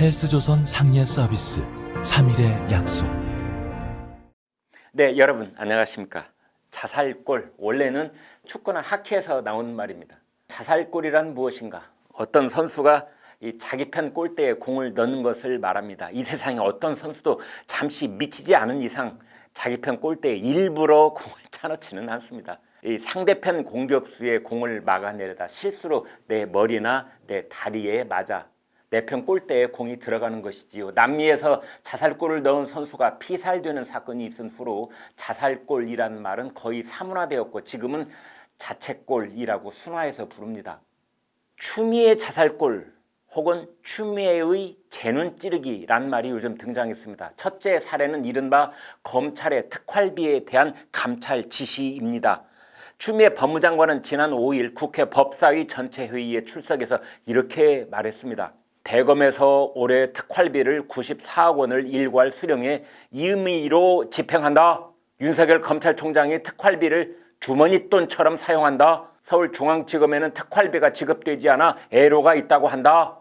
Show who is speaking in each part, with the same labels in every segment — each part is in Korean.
Speaker 1: 헬스조선 상례 서비스 3일의 약속.
Speaker 2: 네, 여러분 안녕하십니까. 자살골, 원래는 축구나 하키에서 나오는 말입니다. 자살골이란 무엇인가? 어떤 선수가 이 자기 편 골대에 공을 넣는 것을 말합니다. 이 세상에 어떤 선수도 잠시 미치지 않은 이상 자기 편 골대에 일부러 공을 차놓지는 않습니다. 이 상대편 공격수의 공을 막아내려다 실수로 내 머리나 내 다리에 맞아 내 편 골대에 공이 들어가는 것이지요. 남미에서 자살골을 넣은 선수가 피살되는 사건이 있은 후로 자살골이라는 말은 거의 사문화되었고 지금은 자책골이라고 순화해서 부릅니다. 추미애 자살골 혹은 추미애의 재눈 찌르기란 말이 요즘 등장했습니다. 첫째 사례는 이른바 검찰의 특활비에 대한 감찰 지시입니다. 추미애 법무장관은 지난 5일 국회 법사위 전체 회의에 출석해서 이렇게 말했습니다. 대검에서 올해 특활비를 94억 원을 일괄 수령해 임의로 집행한다. 윤석열 검찰총장이 특활비를 주머니 돈처럼 사용한다. 서울중앙지검에는 특활비가 지급되지 않아 애로가 있다고 한다.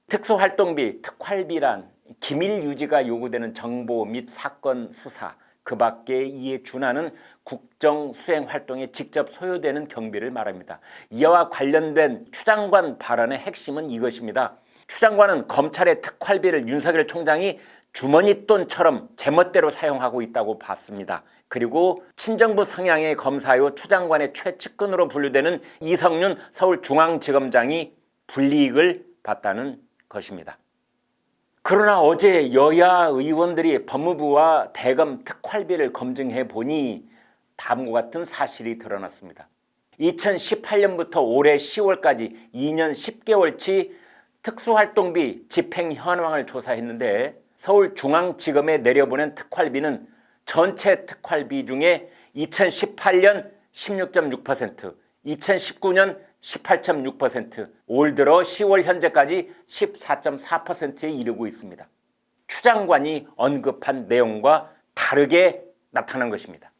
Speaker 2: 특수활동비, 특활비란 기밀 유지가 요구되는 정보 및 사건 수사, 그 밖에 이에 준하는 국정 수행 활동에 직접 소요되는 경비를 말합니다. 이와 관련된 추 장관 발언의 핵심은 이것입니다. 추 장관은 검찰의 특활비를 윤석열 총장이 주머니 돈처럼 제멋대로 사용하고 있다고 봤습니다. 그리고 친정부 성향의 검사요 추 장관의 최측근으로 분류되는 이성윤 서울중앙지검장이 불이익을 봤다는 것입니다. 그러나 어제 여야 의원들이 법무부와 대검 특활비를 검증해 보니 다음과 같은 사실이 드러났습니다. 2018년부터 올해 10월까지 2년 10개월치 특수활동비 집행 현황을 조사했는데 서울중앙지검에 내려보낸 특활비는 전체 특활비 중에 2018년 16.6%, 2019년 18.6%, 올 들어 10월 현재까지 14.4%에 이르고 있습니다. 추 장관이 언급한 내용과 다르게 나타난 것입니다.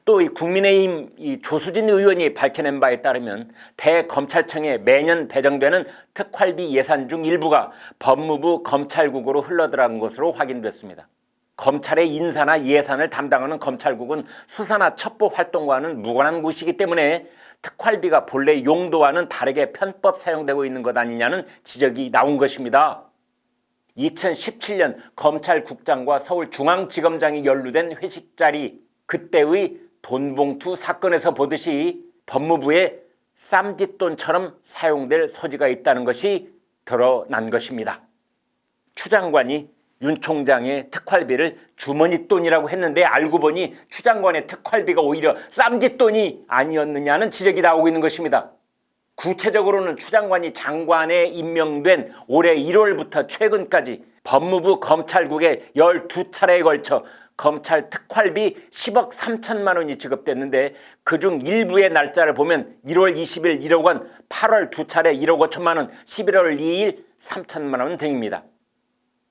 Speaker 2: 또 이 국민의힘 조수진 의원이 밝혀낸 바에 따르면 대검찰청에 매년 배정되는 특활비 예산 중 일부가 법무부 검찰국으로 흘러들어간 것으로 확인됐습니다. 검찰의 인사나 예산을 담당하는 검찰국은 수사나 첩보 활동과는 무관한 곳이기 때문에 특활비가 본래 용도와는 다르게 편법 사용되고 있는 것 아니냐는 지적이 나온 것입니다. 2017년 검찰국장과 서울중앙지검장이 연루된 회식 자리, 그때의 돈봉투 사건에서 보듯이 법무부에 쌈짓돈처럼 사용될 소지가 있다는 것이 드러난 것입니다. 추 장관이 윤 총장의 특활비를 주머니 돈이라고 했는데 알고 보니 추 장관의 특활비가 오히려 쌈짓돈이 아니었느냐는 지적이 나오고 있는 것입니다. 구체적으로는 추 장관이 장관에 임명된 올해 1월부터 최근까지 법무부 검찰국에 12차례에 걸쳐 검찰 특활비 10억 3천만 원이 지급됐는데 그중 일부의 날짜를 보면 1월 20일 1억 원, 8월 2차례 1억 5천만 원, 11월 2일 3천만 원 등입니다.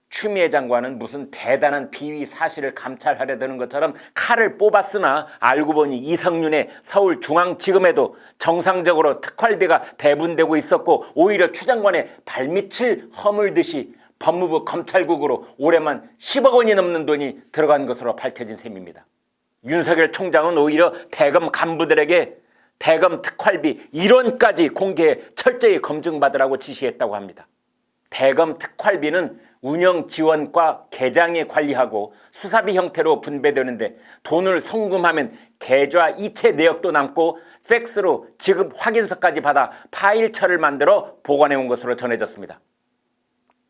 Speaker 2: 추미애 장관은 무슨 대단한 비위 사실을 감찰하려는 것처럼 칼을 뽑았으나 알고 보니 이성윤의 서울중앙지검에도 정상적으로 특활비가 배분되고 있었고 오히려 추 장관의 발밑을 허물듯이 법무부 검찰국으로 올해만 10억 원이 넘는 돈이 들어간 것으로 밝혀진 셈입니다. 윤석열 총장은 오히려 대검 간부들에게 대검 특활비 1원까지 공개해 철저히 검증받으라고 지시했다고 합니다. 대검 특활비는 운영 지원과 계장에 관리하고 수사비 형태로 분배되는데 돈을 송금하면 계좌 이체 내역도 남고 팩스로 지급 확인서까지 받아 파일처를 만들어 보관해온 것으로 전해졌습니다.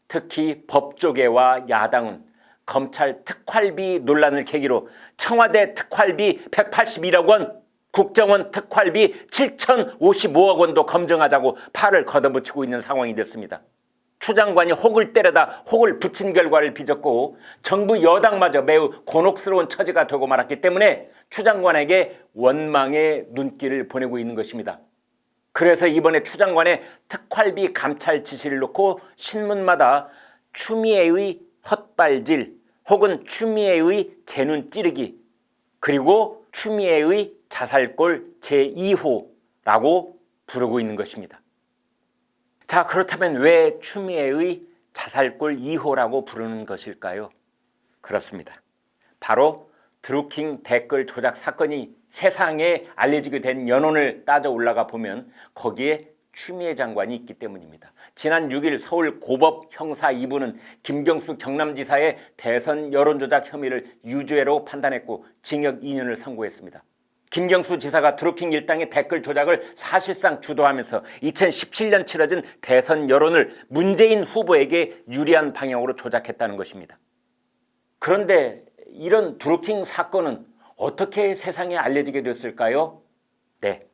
Speaker 2: 특히 법조계와 야당은 검찰 특활비 논란을 계기로 청와대 특활비 181억 원, 국정원 특활비 7,055억 원도 검증하자고 팔을 걷어붙이고 있는 상황이 됐습니다. 추 장관이 혹을 때려다 혹을 붙인 결과를 빚었고 정부 여당마저 매우 곤혹스러운 처지가 되고 말았기 때문에 추 장관에게 원망의 눈길을 보내고 있는 것입니다. 그래서 이번에 추 장관의 특활비 감찰 지시를 놓고 신문마다 추미애의 헛발질 혹은 추미애의 재눈 찌르기 그리고 추미애의 자살골 제2호라고 부르고 있는 것입니다. 자, 그렇다면 왜 추미애의 자살골 2호라고 부르는 것일까요? 그렇습니다. 바로 드루킹 댓글 조작 사건이 세상에 알려지게 된 연원을 따져 올라가 보면 거기에 추미애 장관이 있기 때문입니다. 지난 6일 서울 고법 형사 2부는 김경수 경남지사의 대선 여론조작 혐의를 유죄로 판단했고 징역 2년을 선고했습니다. 김경수 지사가 드루킹 일당의 댓글 조작을 사실상 주도하면서 2017년 치러진 대선 여론을 문재인 후보에게 유리한 방향으로 조작했다는 것입니다. 그런데 이런 드루킹 사건은 어떻게 세상에 알려지게 됐을까요? 네,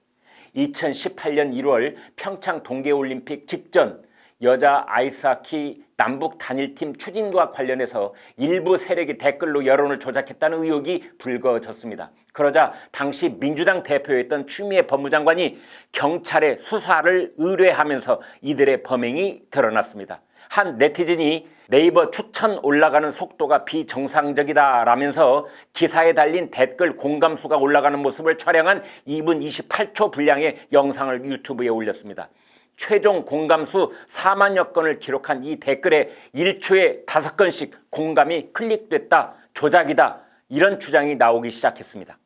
Speaker 2: 2018년 1월 평창 동계올림픽 직전 여자 아이스하키 남북 단일팀 추진과 관련해서 일부 세력이 댓글로 여론을 조작했다는 의혹이 불거졌습니다. 그러자 당시 민주당 대표였던 추미애 법무장관이 경찰에 수사를 의뢰하면서 이들의 범행이 드러났습니다. 한 네티즌이 네이버 추천 올라가는 속도가 비정상적이다 라면서 기사에 달린 댓글 공감수가 올라가는 모습을 촬영한 2분 28초 분량의 영상을 유튜브에 올렸습니다. 최종 공감수 4만여 건을 기록한 이 댓글에 1초에 5건씩 공감이 클릭됐다, 조작이다 이런 주장이 나오기 시작했습니다.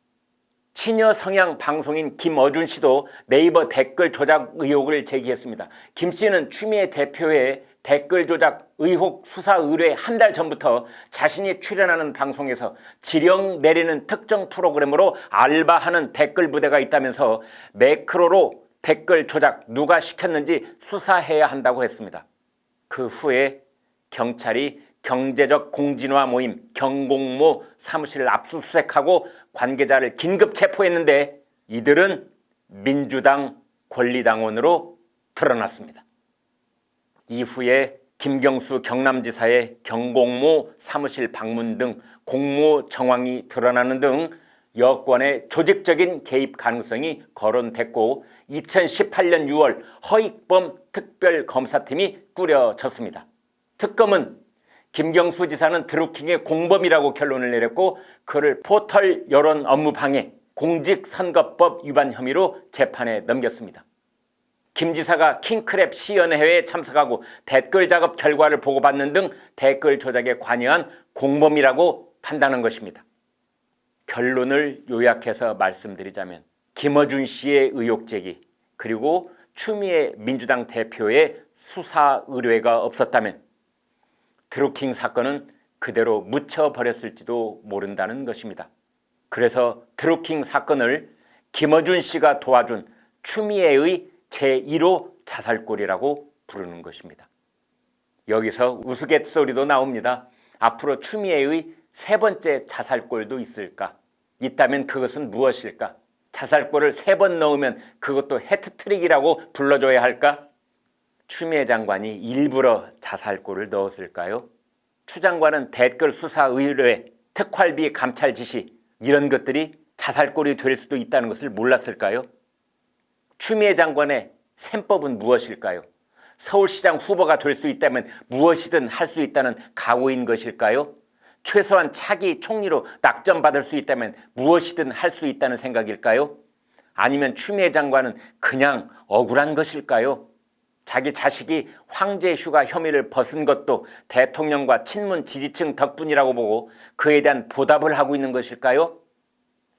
Speaker 2: 친여 성향 방송인 김어준 씨도 네이버 댓글 조작 의혹을 제기했습니다. 김 씨는 추미애 대표의 댓글 조작 의혹 수사 의뢰 한 달 전부터 자신이 출연하는 방송에서 지령 내리는 특정 프로그램으로 알바하는 댓글 부대가 있다면서 매크로로 댓글 조작 누가 시켰는지 수사해야 한다고 했습니다. 그 후에 경찰이 경제적 공진화 모임 경공모 사무실을 압수수색하고 관계자를 긴급 체포했는데 이들은 민주당 권리당원으로 드러났습니다. 이후에 김경수 경남지사의 경공모 사무실 방문 등 공모 정황이 드러나는 등 여권의 조직적인 개입 가능성이 거론됐고 2018년 6월 허익범 특별검사팀이 꾸려졌습니다. 특검은 김경수 지사는 드루킹의 공범이라고 결론을 내렸고 그를 포털 여론 업무 방해, 공직선거법 위반 혐의로 재판에 넘겼습니다. 김 지사가 킹크랩 시연회에 참석하고 댓글 작업 결과를 보고받는 등 댓글 조작에 관여한 공범이라고 판단한 것입니다. 결론을 요약해서 말씀드리자면 김어준 씨의 의혹 제기 그리고 추미애 민주당 대표의 수사 의뢰가 없었다면 드루킹 사건은 그대로 묻혀버렸을지도 모른다는 것입니다. 그래서 드루킹 사건을 김어준 씨가 도와준 추미애의 제1호 자살골이라고 부르는 것입니다. 여기서 우스갯소리도 나옵니다. 앞으로 추미애의 세 번째 자살골도 있을까? 있다면 그것은 무엇일까? 자살골을 3번 넣으면 그것도 해트트릭이라고 불러줘야 할까? 추미애 장관이 일부러 자살골을 넣었을까요? 추 장관은 댓글 수사 의뢰, 특활비 감찰 지시 이런 것들이 자살골이 될 수도 있다는 것을 몰랐을까요? 추미애 장관의 셈법은 무엇일까요? 서울시장 후보가 될 수 있다면 무엇이든 할 수 있다는 각오인 것일까요? 최소한 차기 총리로 낙점받을 수 있다면 무엇이든 할 수 있다는 생각일까요? 아니면 추미애 장관은 그냥 억울한 것일까요? 자기 자식이 황제 휴가 혐의를 벗은 것도 대통령과 친문 지지층 덕분이라고 보고 그에 대한 보답을 하고 있는 것일까요?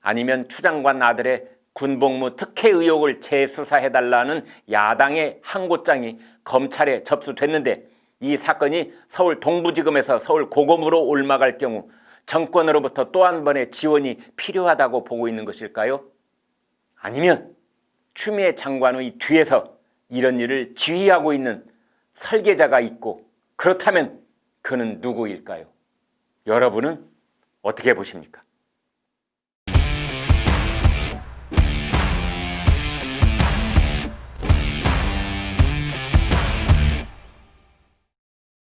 Speaker 2: 아니면 추 장관 아들의 군복무 특혜 의혹을 재수사해달라는 야당의 항고장이 검찰에 접수됐는데 이 사건이 서울 동부지검에서 서울 고검으로 올라갈 경우 정권으로부터 또 한 번의 지원이 필요하다고 보고 있는 것일까요? 아니면 추미애 장관의 뒤에서 이런 일을 지휘하고 있는 설계자가 있고 그렇다면 그는 누구일까요? 여러분은 어떻게 보십니까?